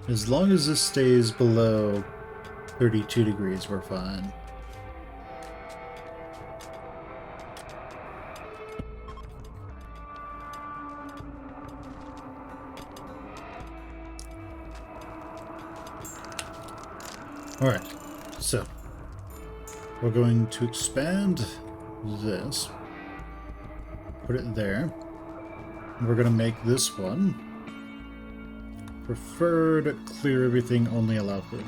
As long as this stays below 32 degrees, we're fine. Alright, so we're going to expand this, put it there. We're going to make this one preferred clear everything, only allow food.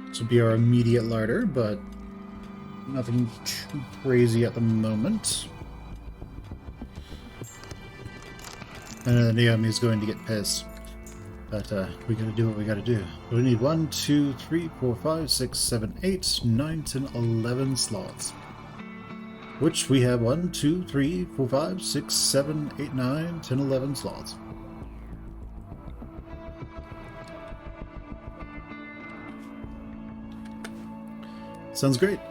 This will be our immediate larder, but nothing too crazy at the moment. And Naomi's going to get pissed. But we gotta do what we gotta do. We need 1, 2, 3, 4, 5, 6, 7, 8, 9, 10, 11 slots. Which we have 1, 2, 3, 4, 5, 6, 7, 8, 9, 10, 11 slots. Sounds great.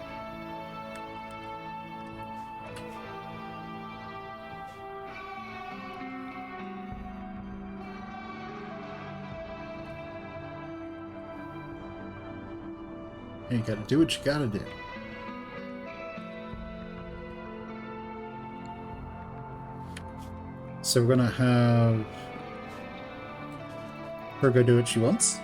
You gotta do what you gotta do. So we're gonna have her go do what she wants.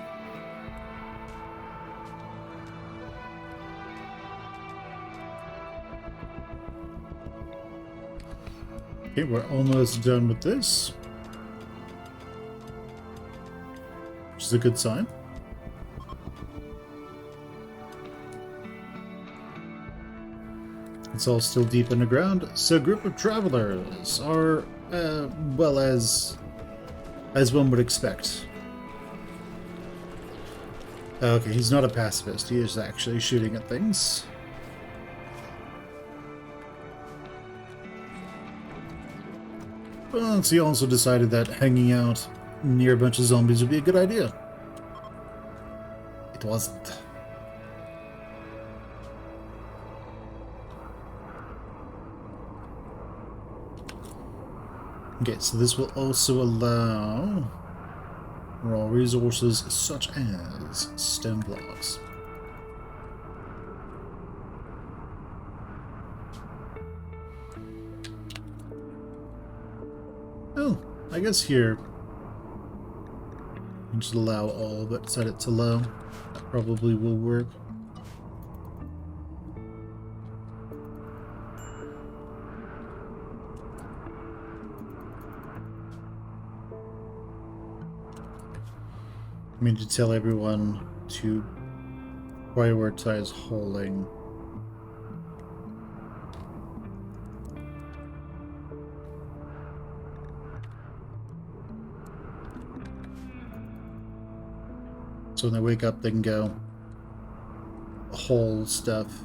Okay, we're almost done with this, which is a good sign. It's all still deep underground, so a group of travelers are, well, as one would expect. Okay, he's not a pacifist, he is actually shooting at things. But he also decided that hanging out near a bunch of zombies would be a good idea. It wasn't. Okay, so this will also allow raw resources such as stone blocks. Oh, I guess here you just allow all but set it to low. That probably will work. I mean, to tell everyone to prioritize hauling. So when they wake up, they can go haul stuff.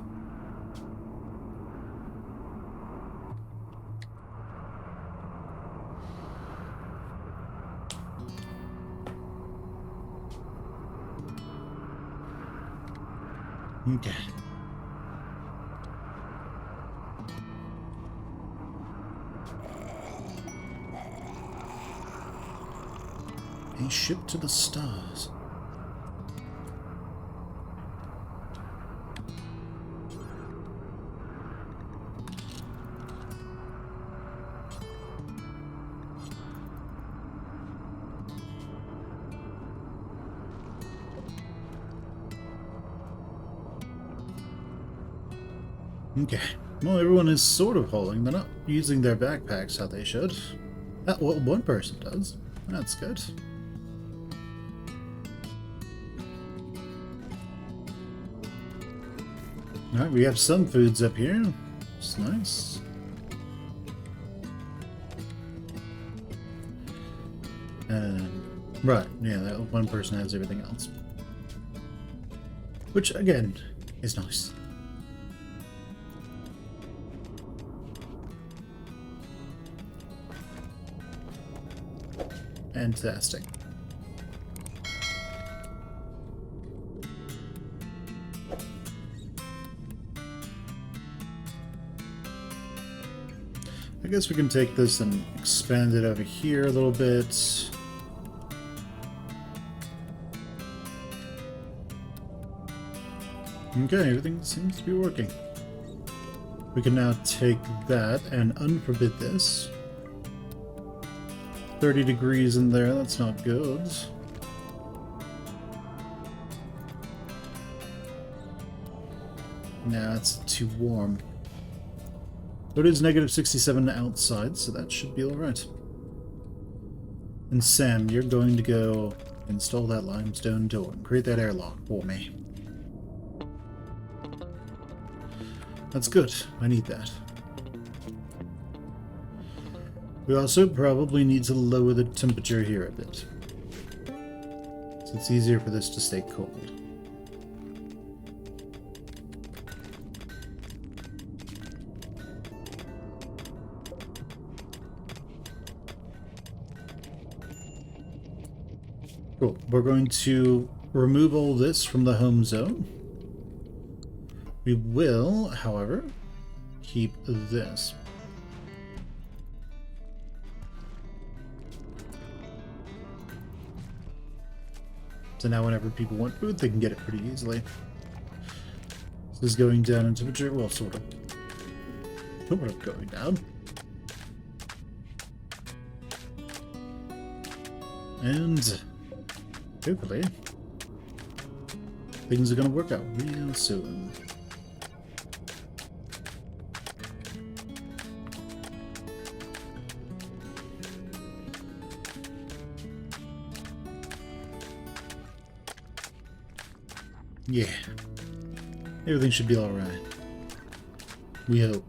Okay. A ship to the stars. Okay. Well, everyone is sort of hauling. They're not using their backpacks how they should. Well, one person does. That's good. Alright, we have some foods up here. It's nice. Right, yeah, that one person has everything else. Which, again, is nice. Fantastic. guess we can take this and expand it over here a little bit. Okay, everything seems to be working. We can now take that and unforbid this. 30 degrees in there, that's not good. Nah, it's too warm. But it is negative 67 outside, so that should be alright. And Sam, you're going to go install that limestone door and create that airlock for me. That's good. I need that. We also probably need to lower the temperature here a bit, so it's easier for this to stay cold. Cool. We're going to remove all this from the home zone. We will, however, keep this. So now whenever people want food, they can get it pretty easily. This is going down in temperature, well, sort of. Sort of going down. And hopefully things are going to work out real soon. Yeah, everything should be alright. We hope.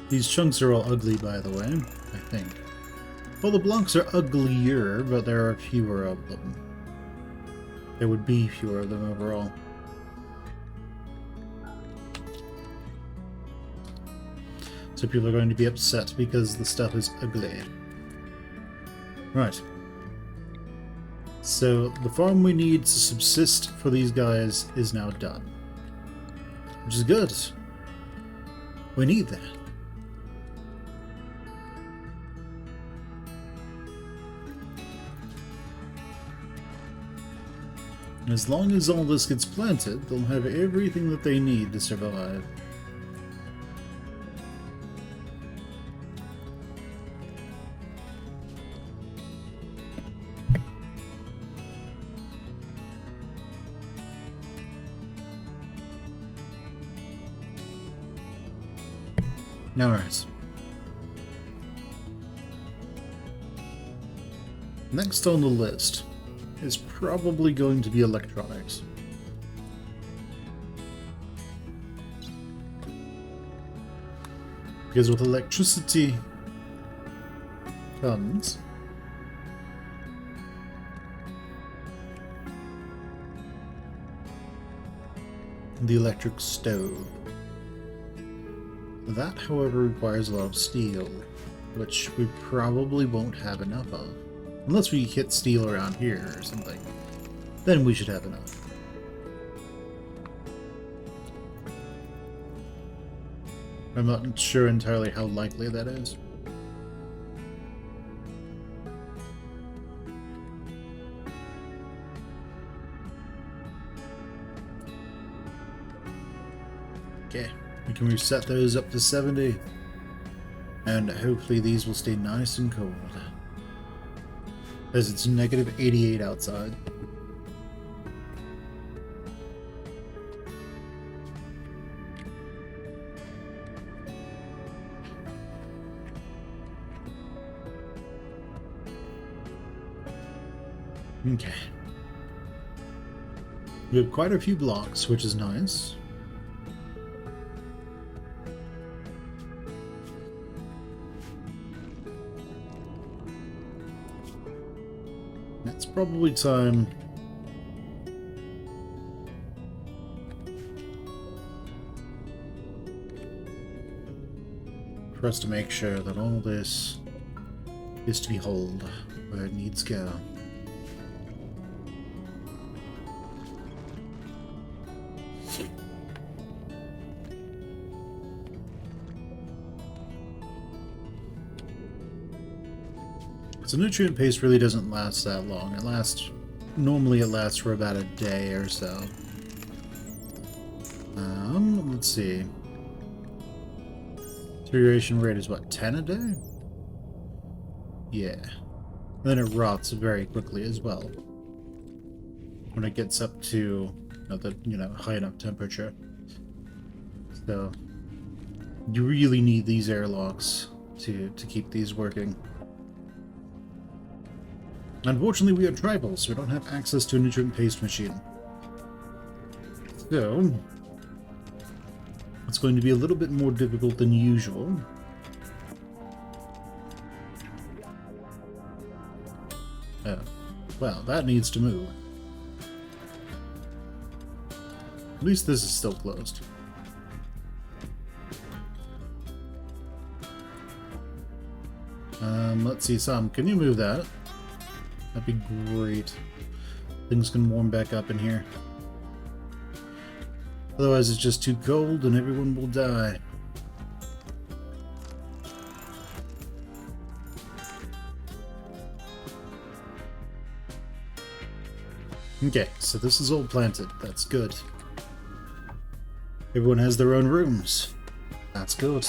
These chunks are all ugly, by the way, I think. Well, the blocks are uglier, but there are fewer of them. There would be fewer of them overall. So people are going to be upset because the stuff is ugly. Right. So the farm we need to subsist for these guys is now done. Which is good. We need that. And as long as all this gets planted, they'll have everything that they need to survive. Alright. Next on the list is probably going to be electronics. Because with electricity comes the electric stove. That, however, requires a lot of steel, which we probably won't have enough of. Unless we hit steel around here or something. Then we should have enough. I'm not sure entirely how likely that is. Okay. We can reset those up to 70, and hopefully these will stay nice and cold, as it's negative 88 outside. Okay. We have quite a few blocks, which is nice. It's probably time for us to make sure that all this is to behold where it needs go. So nutrient paste really doesn't last that long. Normally it lasts for about a day or so. Let's see. Deterioration rate is what, 10 a day? Yeah. Then it rots very quickly as well. When it gets up to high enough temperature. So you really need these airlocks to keep these working. Unfortunately, we are tribal, so we don't have access to a nutrient paste machine. So it's going to be a little bit more difficult than usual. Well, that needs to move. At least this is still closed. Let's see, Sam, can you move that? That'd be great. Things can warm back up in here. Otherwise it's just too cold and everyone will die. Okay, so this is all planted. That's good. Everyone has their own rooms. That's good.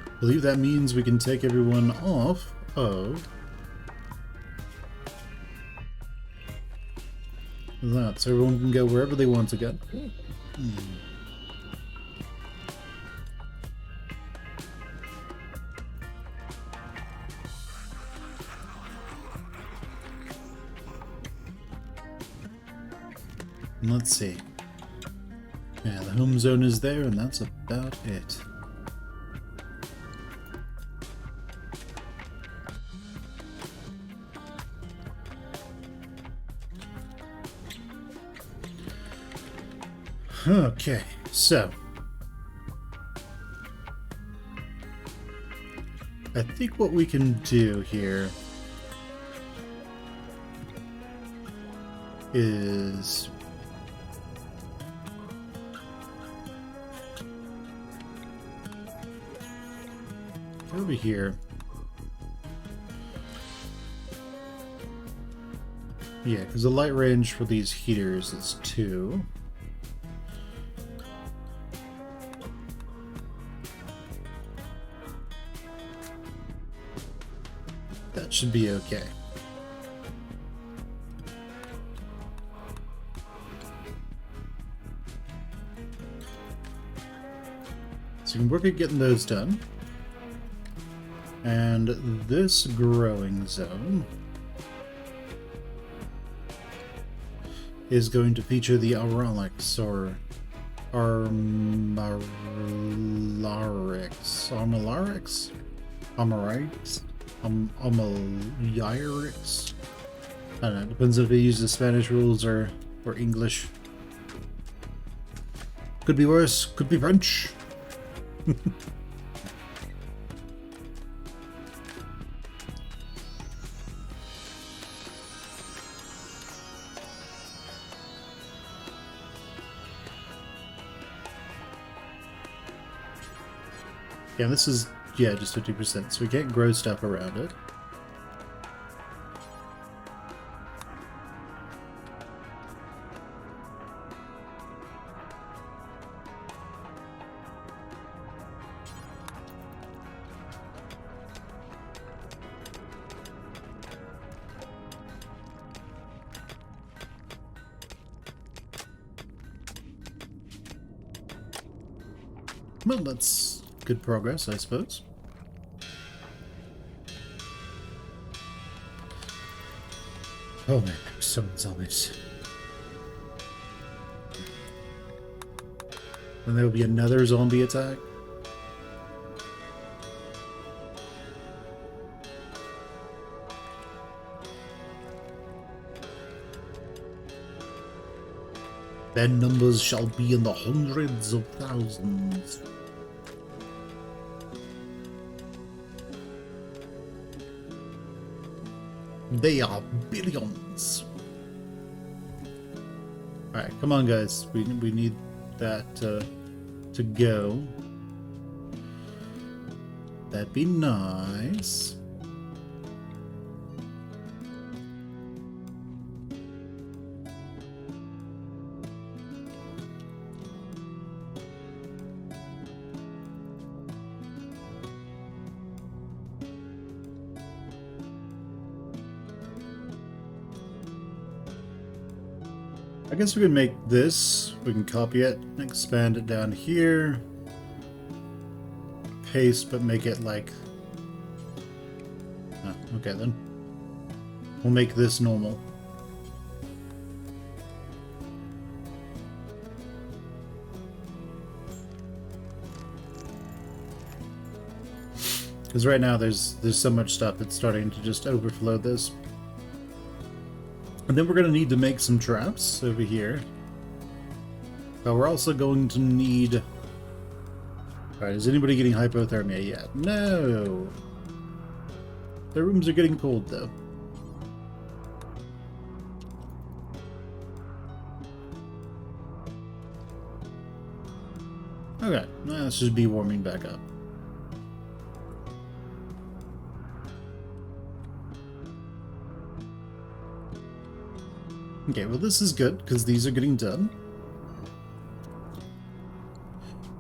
I believe that means we can take everyone off of that, so everyone can go wherever they want to go. Let's see. Yeah, the home zone is there, and that's about it. Okay, so I think what we can do here is over here. Yeah, because the light range for these heaters is 2. That should be okay. So you can work at getting those done. And this growing zone is going to feature the Armalix or Armalix? Amalyrix? I don't know, it depends if it uses Spanish rules or English. Could be worse, could be French. Yeah, this is, just 50%, so we can't grow stuff around it. Well, that's good progress, I suppose. Oh man, there's so many zombies. And there will be another zombie attack. Their numbers shall be in the hundreds of thousands. They are billions. Alright, come on guys. We need that to go. That'd be nice. I guess we can make this. We can copy it, expand it down here. Paste, but make it like... Oh, okay then. We'll make this normal. Because right now there's so much stuff that's starting to just overflow this. And then we're going to need to make some traps over here. But we're also going to need... Alright, is anybody getting hypothermia yet? No! Their rooms are getting cold, though. Okay, let's just be warming back up. Okay, well this is good, because these are getting done.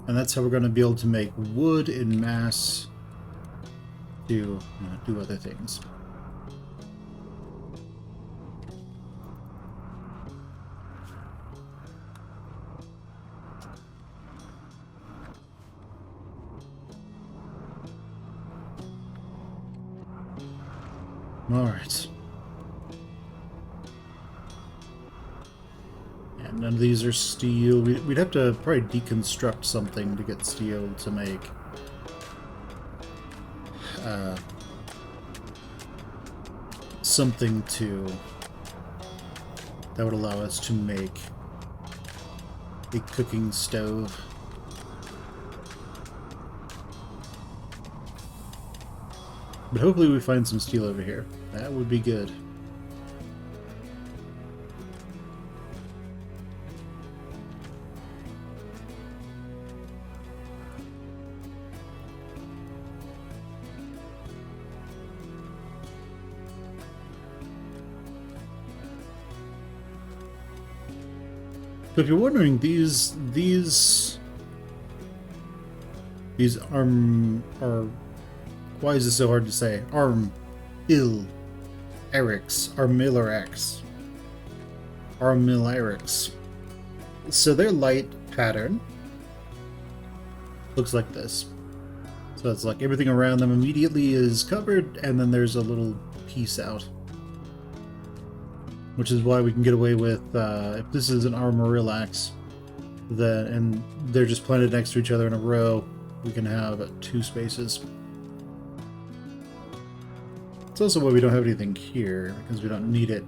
And that's how we're going to be able to make wood in mass to do other things. Alright. None of these are steel. We'd have to probably deconstruct something to get steel to make. Something that would allow us to make a cooking stove. But hopefully we find some steel over here. That would be good. So if you're wondering, these are why is this so hard to say? Armillerics. So their light pattern looks like this. So it's like everything around them immediately is covered, and then there's a little piece out. Which is why we can get away with, if this is an Armorillax, and they're just planted next to each other in a row, we can have 2 spaces. It's also why we don't have anything here, because we don't need it.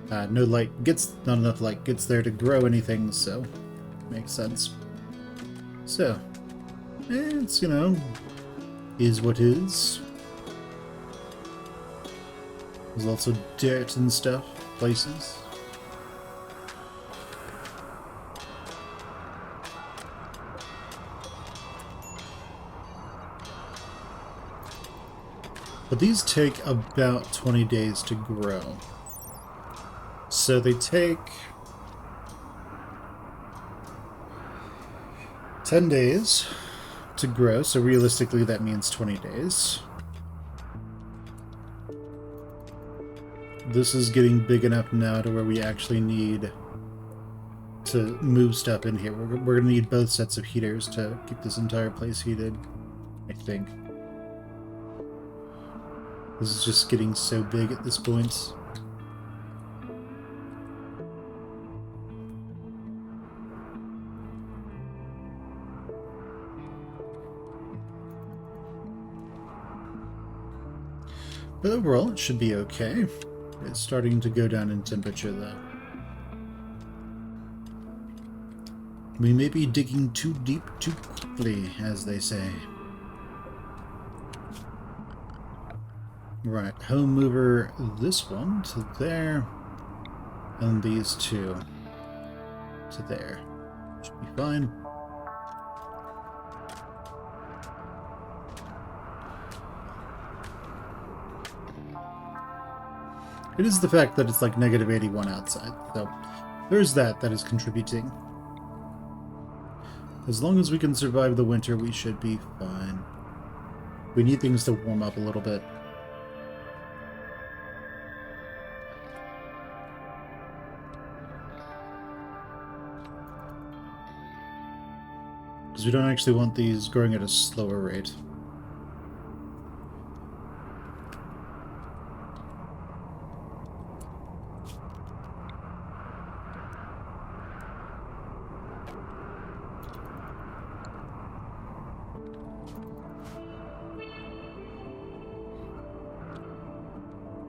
Not enough light gets there to grow anything, so makes sense. So, it's, is what is. There's lots of dirt and stuff, places. But these take about 20 days to grow. So they take 10 days to grow, so realistically that means 20 days. This is getting big enough now to where we actually need to move stuff in here. We're going to need both sets of heaters to keep this entire place heated, I think. This is just getting so big at this point. But overall, it should be okay. It's starting to go down in temperature, though. We may be digging too deep too quickly, as they say. Right, home mover this one to there, and these two to there. Should be fine. It is the fact that it's like negative 81 outside, so there's that is contributing. As long as we can survive the winter, we should be fine. We need things to warm up a little bit. Because we don't actually want these growing at a slower rate.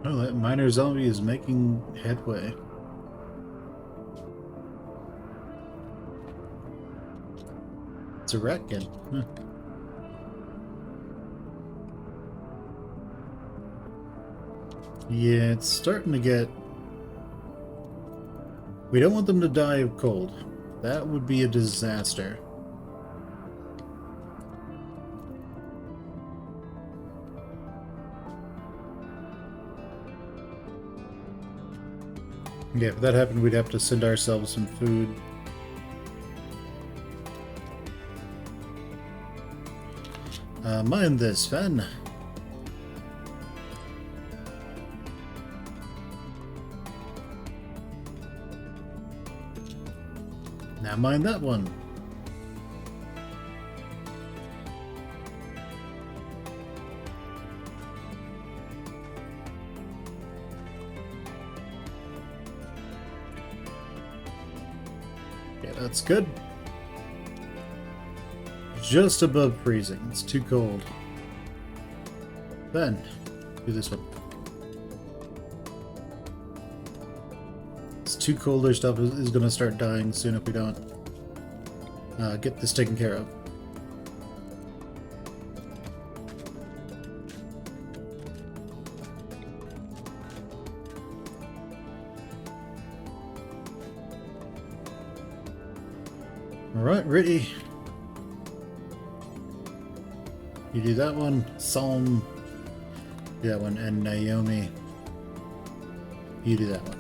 Oh, that minor zombie is making headway. It's a rat kid. Huh. Yeah, it's starting to get... We don't want them to die of cold. That would be a disaster. Yeah, if that happened, we'd have to send ourselves some food. Mind this, Fen. Now mind that one. Yeah, that's good. Just above freezing. It's too cold. Then, do this one. It's too cold. Our stuff is going to start dying soon if we don't get this taken care of. Alright, ready. You do that one, Psalm, do that one, and Naomi, you do that one.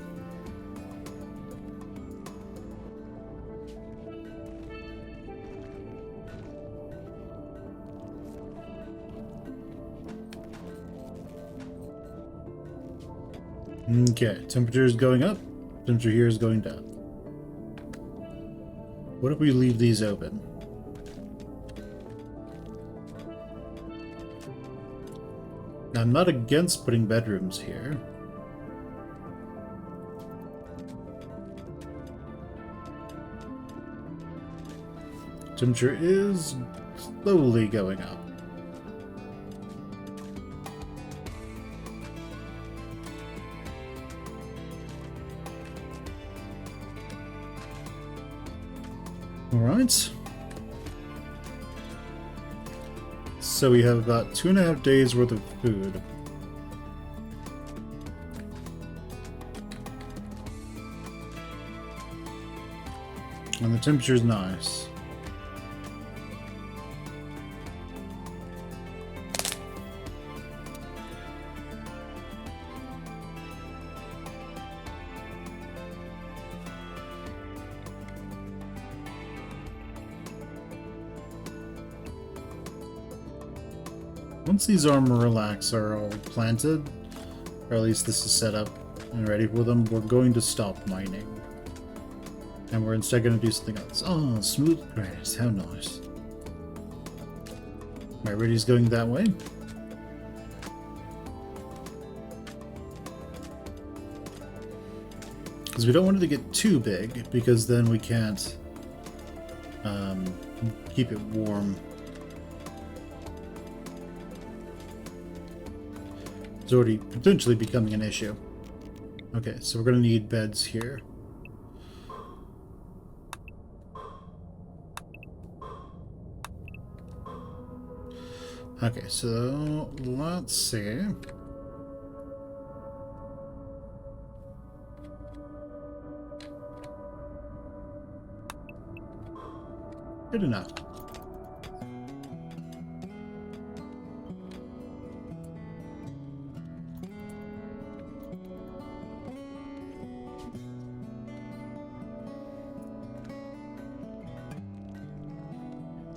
Okay, temperature is going up, temperature here is going down. What if we leave these open? Now, I'm not against putting bedrooms here. Temperature is slowly going up. Alright. So we have about 2.5 days worth of food. And the temperature's nice. Once these armor relax are all planted, or at least this is set up and ready for them, we're going to stop mining. And we're instead going to do something else. Oh, smooth grass, how nice. My ready's going that way. Because we don't want it to get too big, because then we can't keep it warm. It's already potentially becoming an issue. Okay, so we're going to need beds here. Okay, so let's see. Good enough.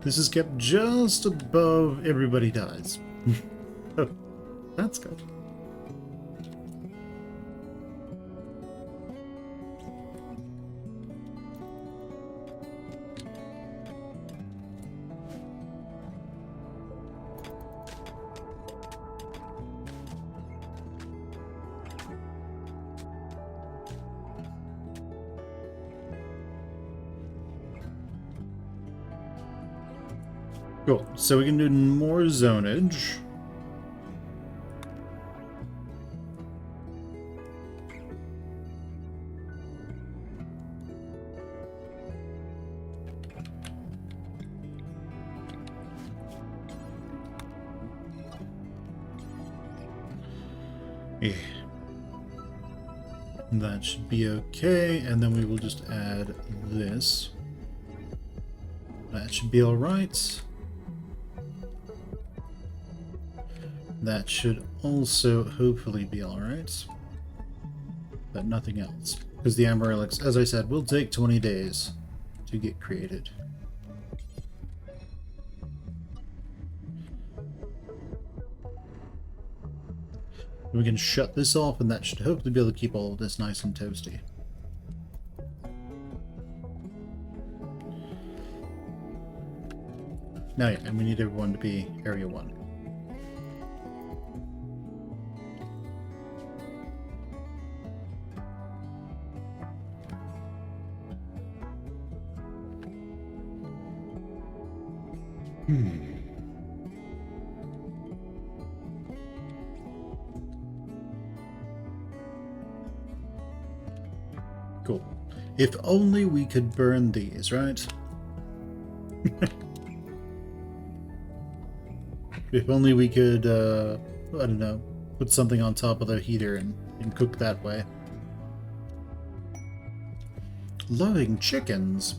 This is kept just above everybody dies. Oh, that's good. Cool. So we can do more zonage. Yeah. That should be okay, and then we will just add this. That should be alright. That should also hopefully be alright. But nothing else. Because the Amber Relics, as I said, will take 20 days to get created. We can shut this off, and that should hopefully be able to keep all of this nice and toasty. Now, yeah, and we need everyone to be Area 1. Cool. If only we could burn these, right? If only we could, I don't know, put something on top of the heater and cook that way. Loving chickens.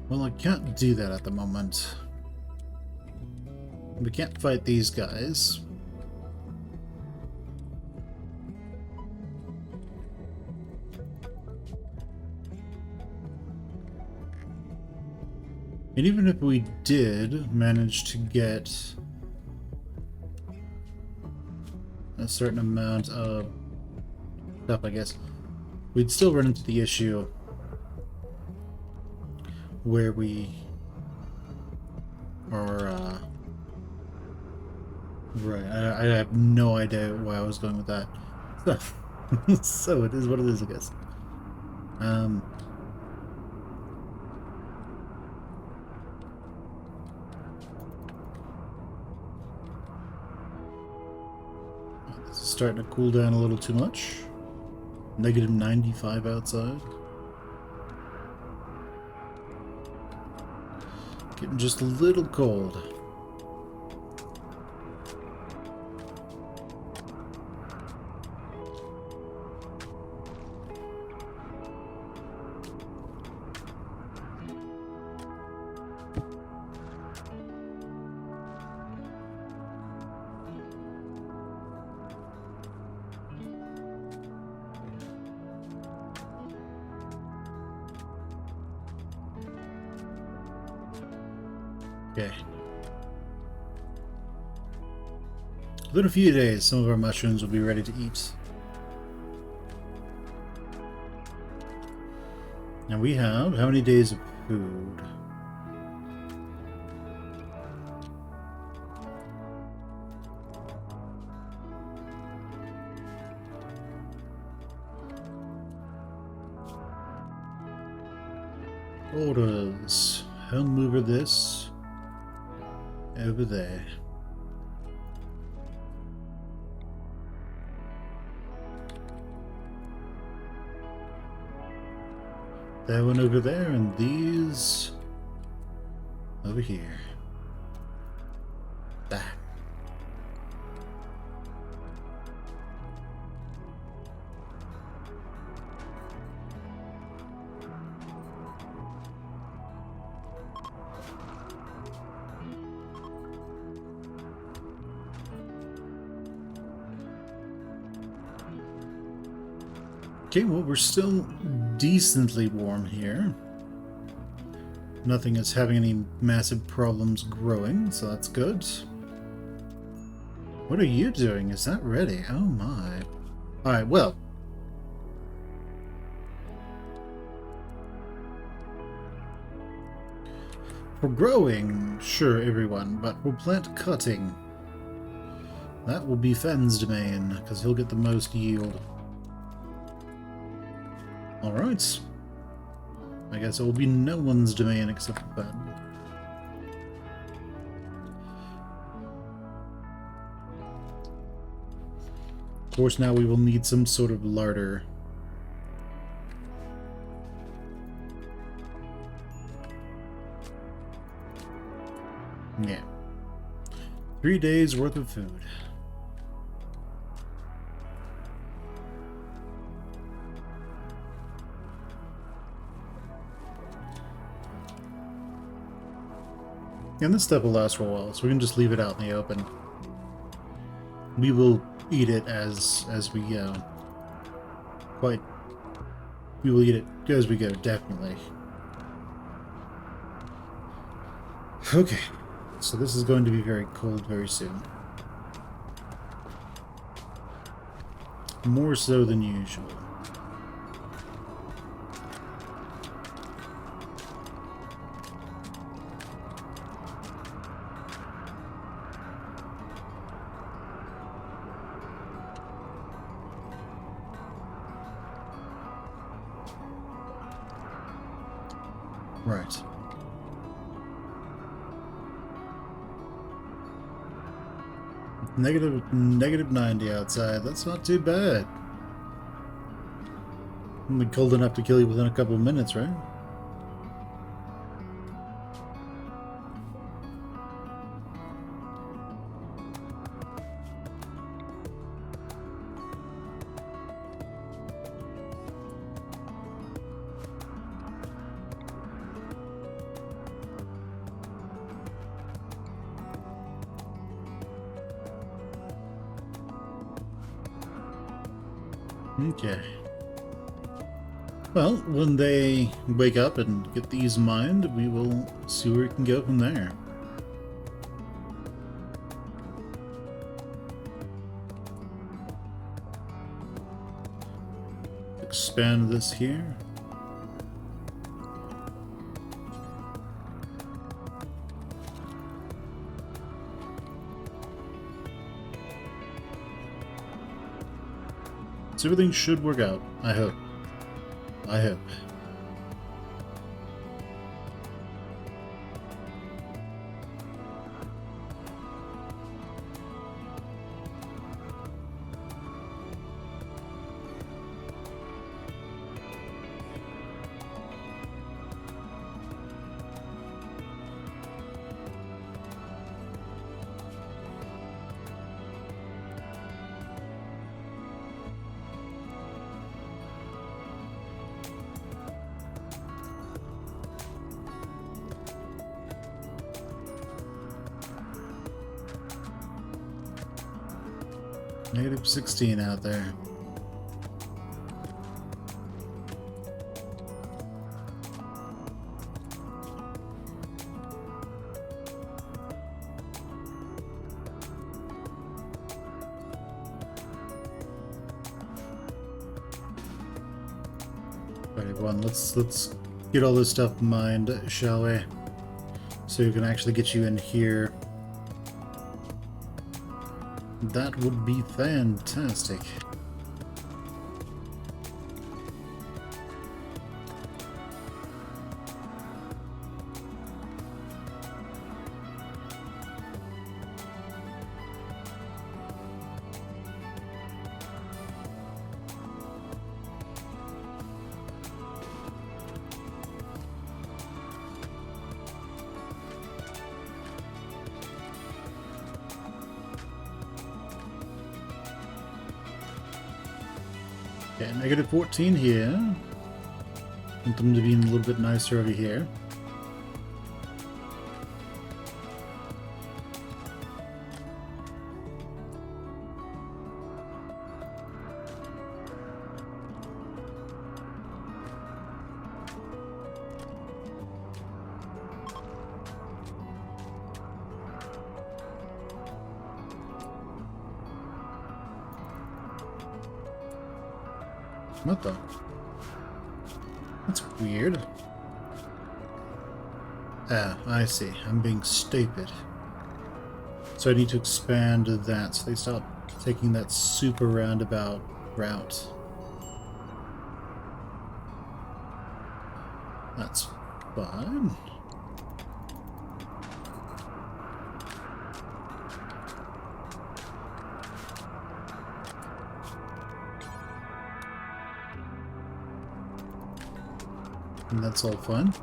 Well, I can't do that at the moment. We can't fight these guys. And even if we did manage to get a certain amount of stuff, I guess, we'd still run into the issue where we are, right, I have no idea why I was going with that. So it is what it is, I guess. This is starting to cool down a little too much. Negative 95 outside. Getting just a little cold. Okay. Within a few days, some of our mushrooms will be ready to eat. And we have how many days of food? Orders. Helm mover this. Over there. That one over there, and these Over here. Ah. Okay, well, we're still decently warm here. Nothing is having any massive problems growing, so that's good. What are you doing? Is that ready? Oh my. Alright, well. For growing, sure, everyone, but for plant cutting, that will be Fenn's domain, because he'll get the most yield. Alright. I guess it will be no one's domain except for Ben. Of course, now we will need some sort of larder. Yeah. 3 days worth of food. And this stuff will last for a while, so we can just leave it out in the open. We will eat it as we go. We will eat it as we go, definitely. Okay, so this is going to be very cold very soon. More so than usual. Right. Negative 90 outside. That's not too bad. It'll be cold enough to kill you within a couple of minutes, right? Okay. Well, when they wake up and get these mined, we will see where we can go from there. Expand this here. So everything should work out, I hope. I hope. Negative 16 out there. Right, everyone, let's get all this stuff mined, shall we? So we can actually get you in here. That would be fantastic. Okay, negative 14 here. Want them to be a little bit nicer over here. What the? That's weird. Ah, I see. I'm being stupid. So I need to expand that so they stop taking that super roundabout route. That's fine. And that's all fun.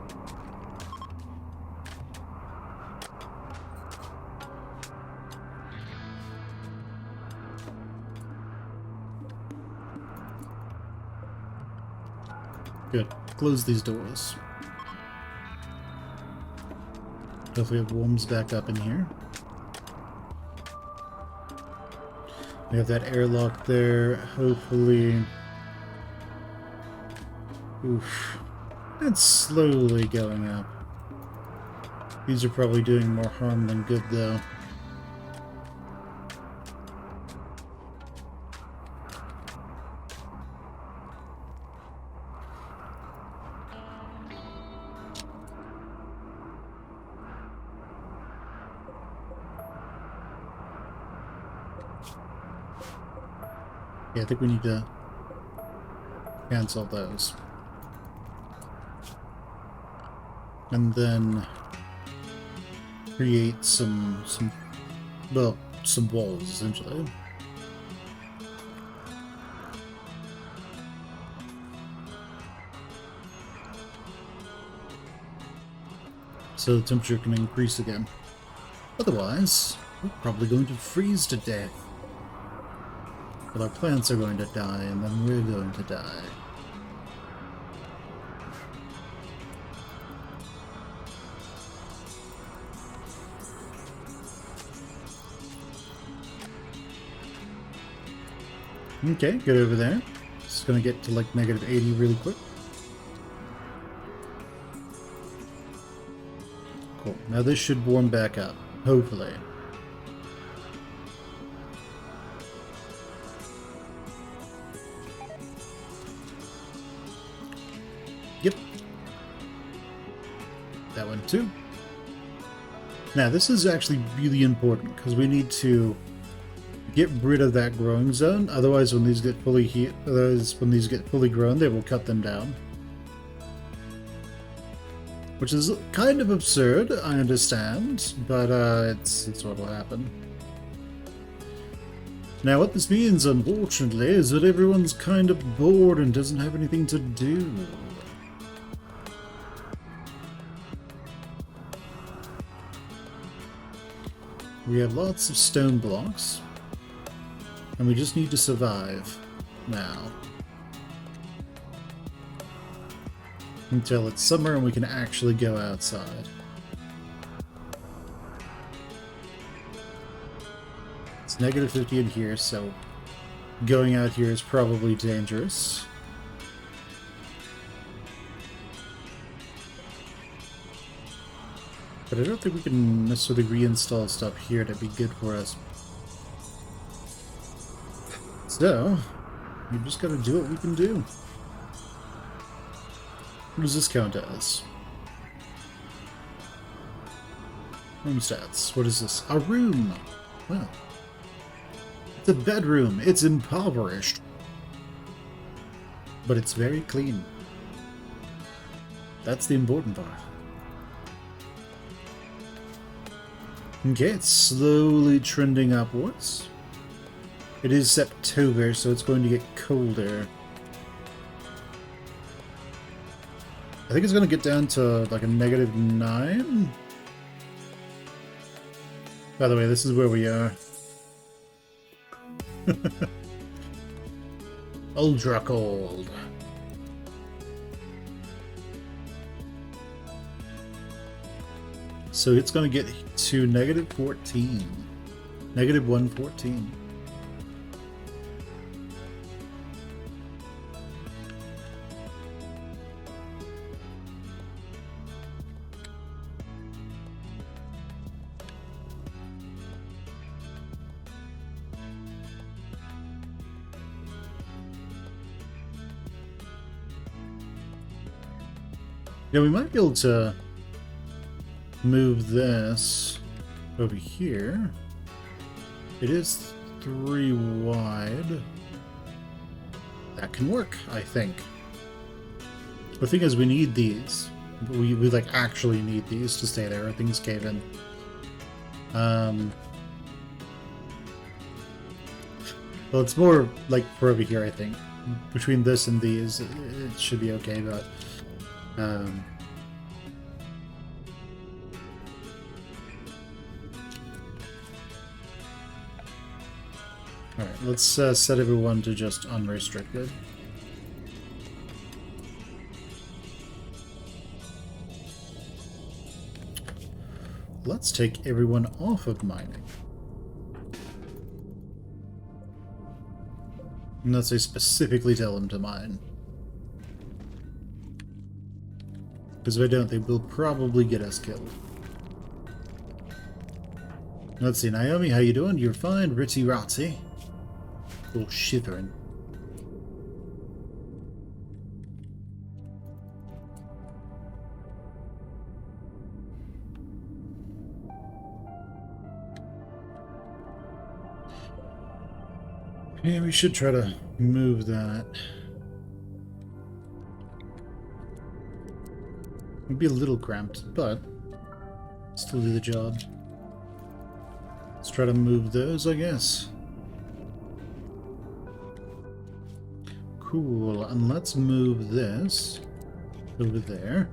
Good. Close these doors. Hopefully it warms back up in here. We have that airlock there. Hopefully... Oof. It's slowly going up. These are probably doing more harm than good, though. Yeah, I think we need to cancel those. And then create some walls, essentially. So the temperature can increase again. Otherwise, we're probably going to freeze to death. But our plants are going to die, and then we're going to die. Okay, get over there. Just gonna get to like negative 80 really quick. Cool. Now this should warm back up, hopefully. Yep. That one too. Now this is actually really important because we need to get rid of that growing zone. Otherwise, when these get fully grown, they will cut them down. Which is kind of absurd, I understand, but it's what will happen. Now, what this means, unfortunately, is that everyone's kind of bored and doesn't have anything to do. We have lots of stone blocks. And we just need to survive now. Until it's summer and we can actually go outside. It's negative 50 in here, so going out here is probably dangerous. But I don't think we can necessarily reinstall stuff here to be good for us. So, we just gotta do what we can do. What does this count as? Room stats. What is this? A room! Well, it's a bedroom. It's impoverished. But it's very clean. That's the important part. Okay, it's slowly trending upwards. It is September, so it's going to get colder. I think it's going to get down to like a negative 9. By the way, this is where we are. Ultra cold. So it's going to get to negative 14. Negative 114. Yeah, we might be able to move this over here. It is 3 wide. That can work, I think. The thing is, we need these. We like actually need these to stay there, or things cave in. Well, it's more like for over here, I think. Between this and these, it should be okay, but alright, let's set everyone to just unrestricted. Let's take everyone off of mining. Unless I specifically tell them to mine. Because if I don't, they will probably get us killed. Let's see, Naomi, how you doing? You're fine, Ritty Ratty. A little shivering. Yeah, we should try to move that. It'd be a little cramped, but still do the job. Let's try to move those, I guess. Cool, and let's move this over there.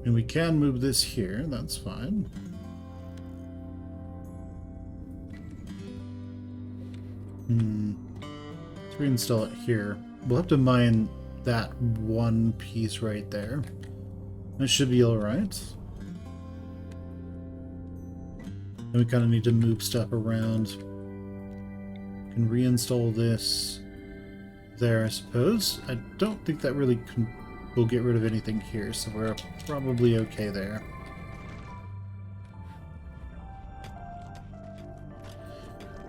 And we can move this here, that's fine. Let's reinstall it here. We'll have to mine that one piece right there. That should be alright. And we kind of need to move stuff around. Can reinstall this there, I suppose. I don't think that really will get rid of anything here, so we're probably okay there.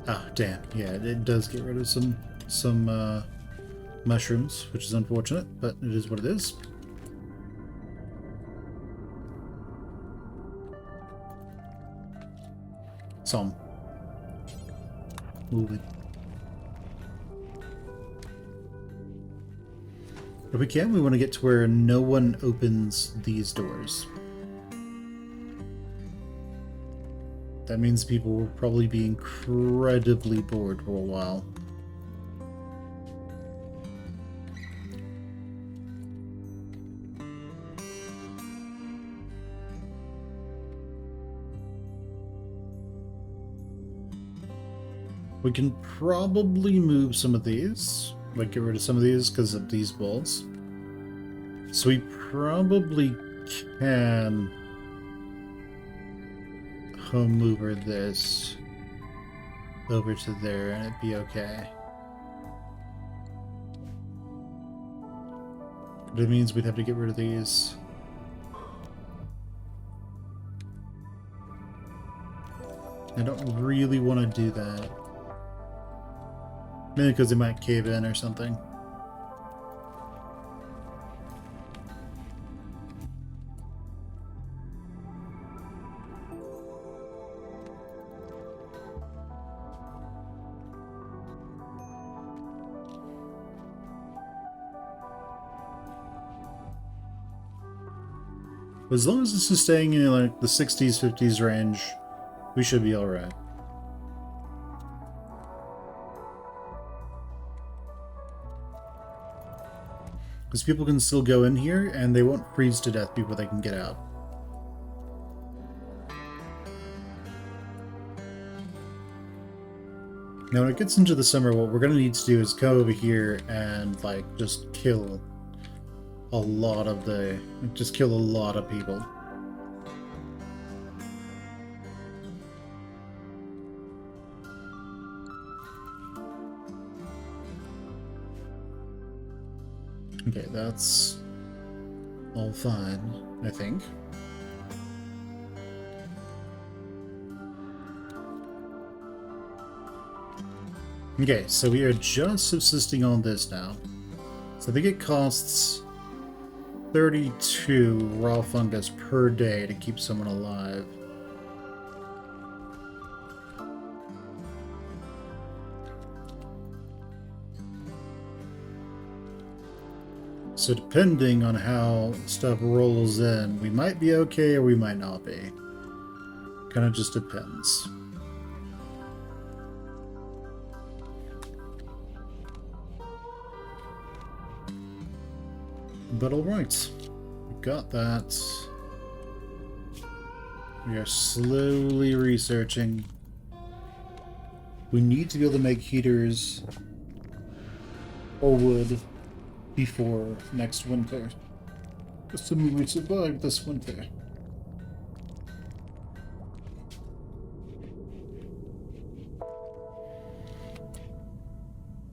Ah, damn. Yeah, it does get rid of some mushrooms, which is unfortunate, but it is what it is. Some. Move it. If we can, we want to get to where no one opens these doors. That means people will probably be incredibly bored for a while. We can probably move some of these, like get rid of some of these because of these walls. So we probably can home mover this over to there and it'd be okay. But it means we'd have to get rid of these. I don't really want to do that. Maybe because they might cave in or something. As long as this is staying in like the 60s, 50s range, we should be alright. Because people can still go in here and they won't freeze to death before they can get out. Now, when it gets into the summer, what we're going to need to do is come over here and, like, just kill a lot of people. Okay, that's all fine, I think. Okay, so we are just subsisting on this now. So I think it costs 32 raw fungus per day to keep someone alive. So depending on how stuff rolls in, we might be okay or we might not be. Kind of just depends. But alright, we got that. We are slowly researching. We need to be able to make heaters or wood before next winter. Assuming we survive this winter.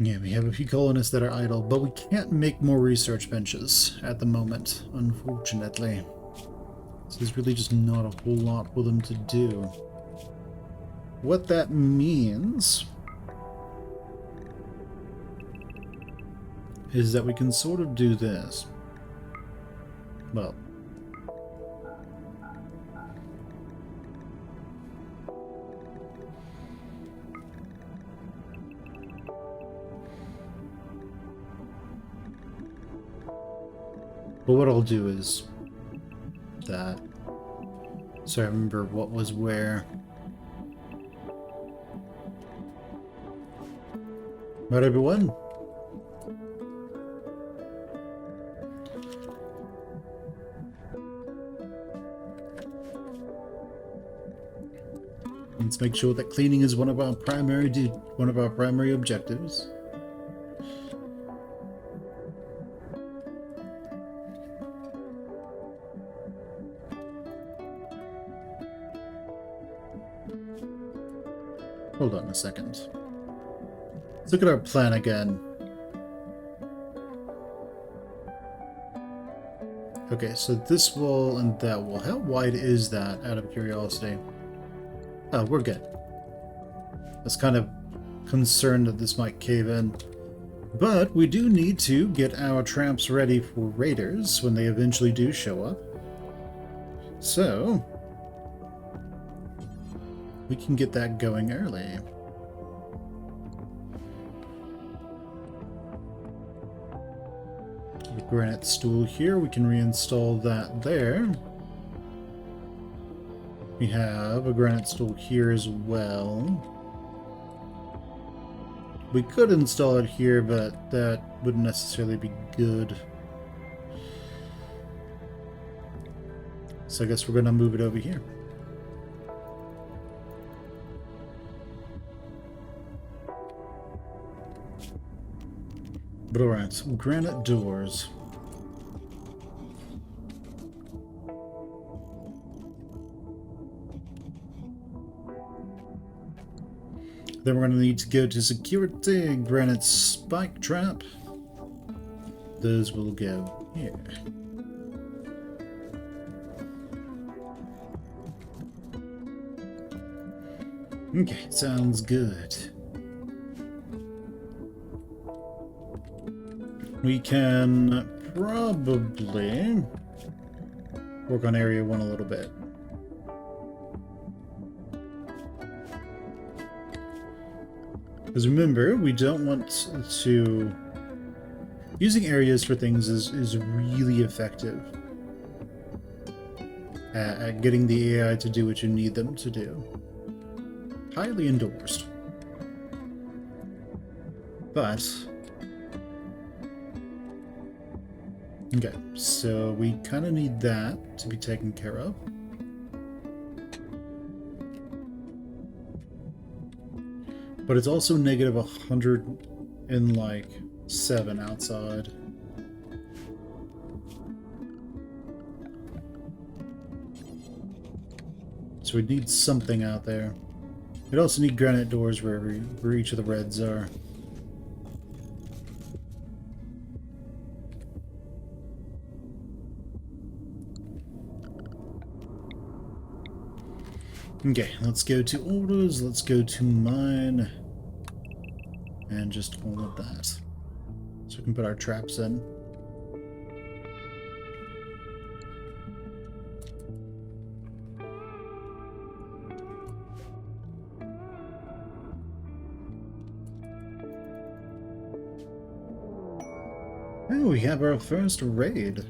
Yeah, we have a few colonists that are idle, but we can't make more research benches at the moment, unfortunately. So there's really just not a whole lot for them to do. What that means is that we can sort of do this. Well, but what I'll do is that. So I remember what was where. Right, everyone? Let's make sure that cleaning is one of our primary objectives. Hold on a second. Let's look at our plan again. Okay, so this wall and that wall. How wide is that, out of curiosity? Oh, we're good. I was kind of concerned that this might cave in. But we do need to get our traps ready for raiders when they eventually do show up. So we can get that going early. The granite stool here, we can reinstall that there. We have a granite stool here as well. We could install it here, but that wouldn't necessarily be good. So I guess we're going to move it over here. But alright, granite doors. Then we're going to need to go to security, granite spike trap. Those will go here. Okay, sounds good. We can probably work on area 1 a little bit. Because remember, we don't want to... Using areas for things is really effective at getting the AI to do what you need them to do. Highly endorsed. But... Okay, so we kind of need that to be taken care of. But it's also negative 107 outside. So we need something out there. We'd also need granite doors where each of the reds are. Okay, let's go to orders, let's go to mine, and just all of that. So we can put our traps in. Oh, we have our first raid.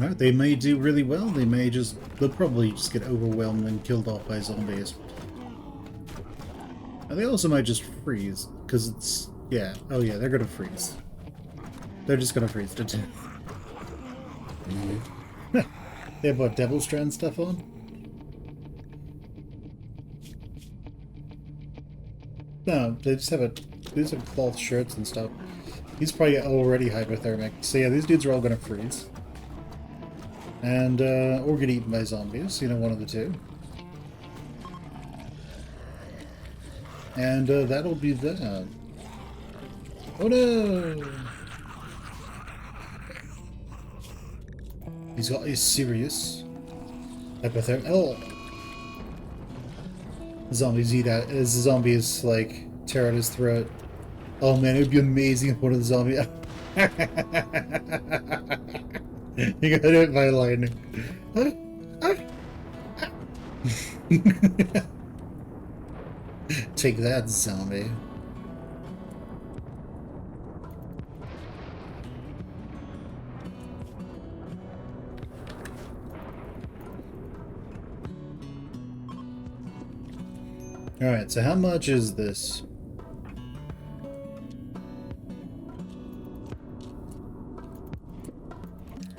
Alright, they may do really well, they'll probably just get overwhelmed and killed off by zombies. And they also might just freeze, because it's, yeah, oh yeah, they're gonna freeze. They're just gonna freeze to death. They have what, Devil Strand stuff on? No, they just have cloth shirts and stuff. He's probably already hypothermic. So yeah, these dudes are all gonna freeze. And, or get eaten by zombies, you know, one of the two. And, that'll be that. Oh no! He's got a serious hypothermia. Oh! Zombies eat out. As the zombies, like, tear out his throat. Oh man, it would be amazing if one of the zombies. You got hit by lightning. Take that, zombie. Alright, so how much is this?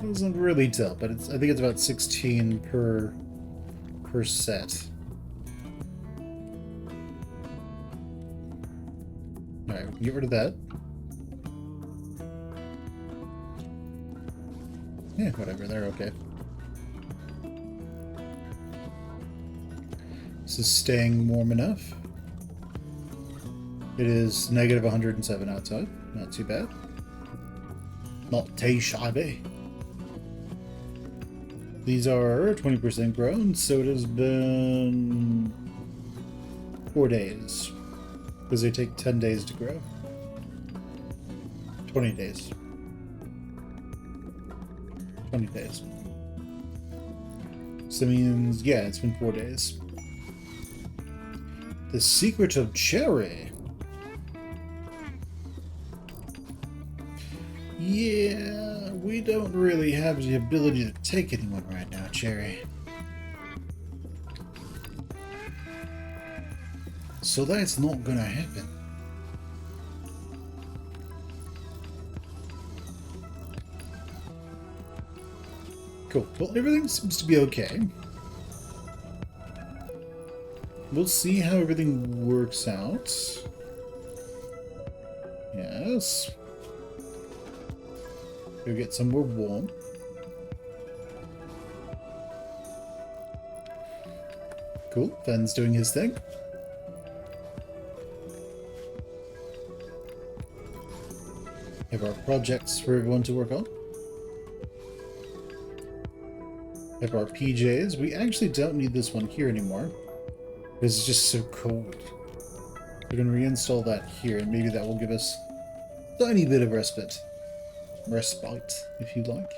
It doesn't really tell, but I think it's about 16 per set. Alright, we can get rid of that. Yeah, whatever, they're okay. This is staying warm enough. It is negative 107 outside. Not too bad. Not too shabby. These are 20% grown, so it has been 4 days. Because they take 10 days to grow. 20 days. 20 days. So that means, yeah, it's been 4 days. The secret of cherry. Yeah, we don't really have the ability to take anyone right now, Cherry. So that's not gonna happen. Cool. Well, everything seems to be okay. We'll see how everything works out. Yes. Go get somewhere warm. Cool. Ben's doing his thing. Have our projects for everyone to work on. Have our PJs. We actually don't need this one here anymore. Because it's just so cold. We're going to reinstall that here, and maybe that will give us a tiny bit of respite. Respite, if you like.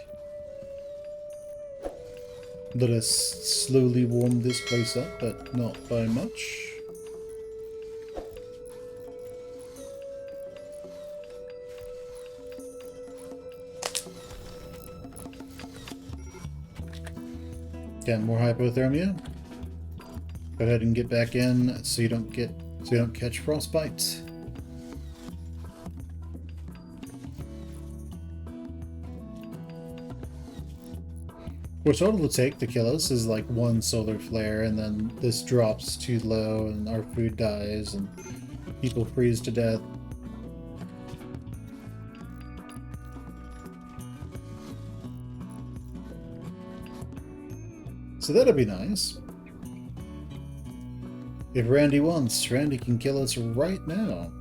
Let us slowly warm this place up, but not by much. Got more hypothermia. Go ahead and get back in so you don't catch frostbite. Which all it'll take to kill us is like one solar flare, and then this drops too low and our food dies and people freeze to death. So that'll be nice. If Randy wants, Randy can kill us right now.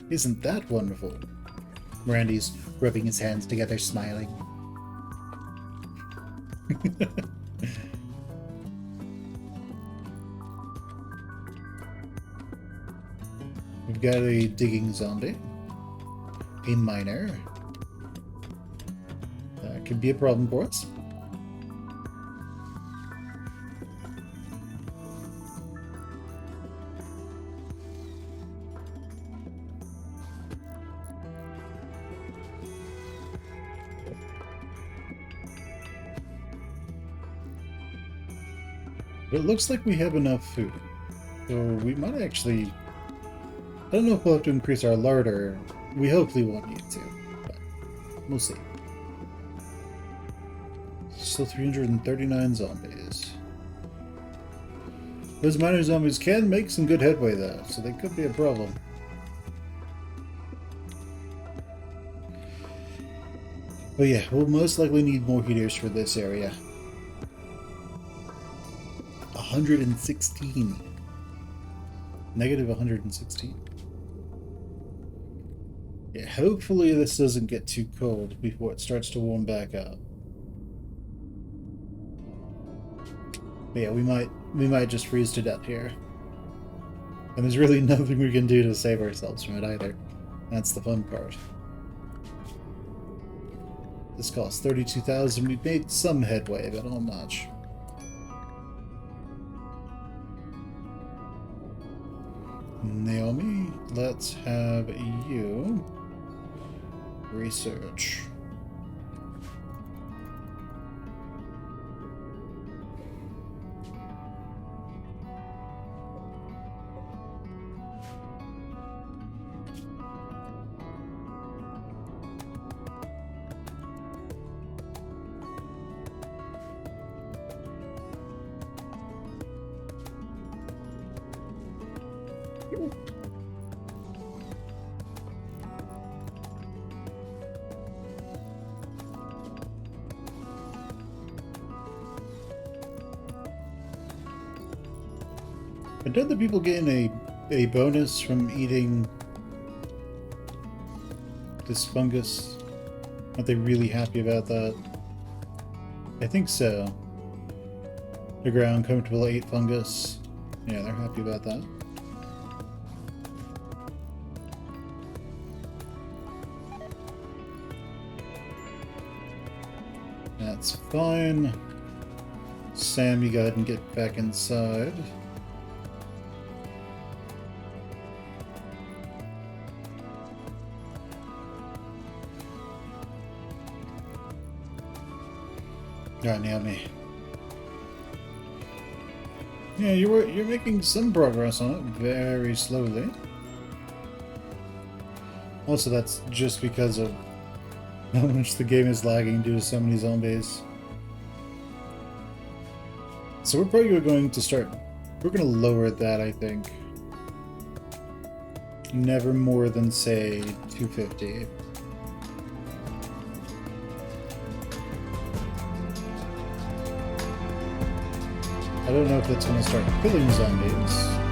Isn't that wonderful? Randy's rubbing his hands together, smiling. We've got a digging zombie. A miner. That could be a problem for us. But it looks like we have enough food. So we might actually... I don't know if we'll have to increase our larder. We hopefully won't need to, but we'll see. Still 339 zombies. Those miner zombies can make some good headway though, so they could be a problem. But yeah, we'll most likely need more heaters for this area. 116. Negative 116. Yeah, hopefully this doesn't get too cold before it starts to warm back up. But yeah, we might just freeze to death here. And there's really nothing we can do to save ourselves from it either. That's the fun part. This costs 32,000. We've made some headway, but not much. Naomi, let's have you research. But don't the people getting a bonus from eating this fungus? Aren't they really happy about that? I think so. The ground comfortable ate fungus. Yeah, they're happy about that. That's fine. Sam, you go ahead and get back inside. Alright, Naomi. Yeah, you're making some progress on it, very slowly. Also, that's just because of how much the game is lagging due to so many zombies. So we're probably going to start... We're going to lower that, I think. Never more than, say, 250. I don't know if that's going to start killing zombies.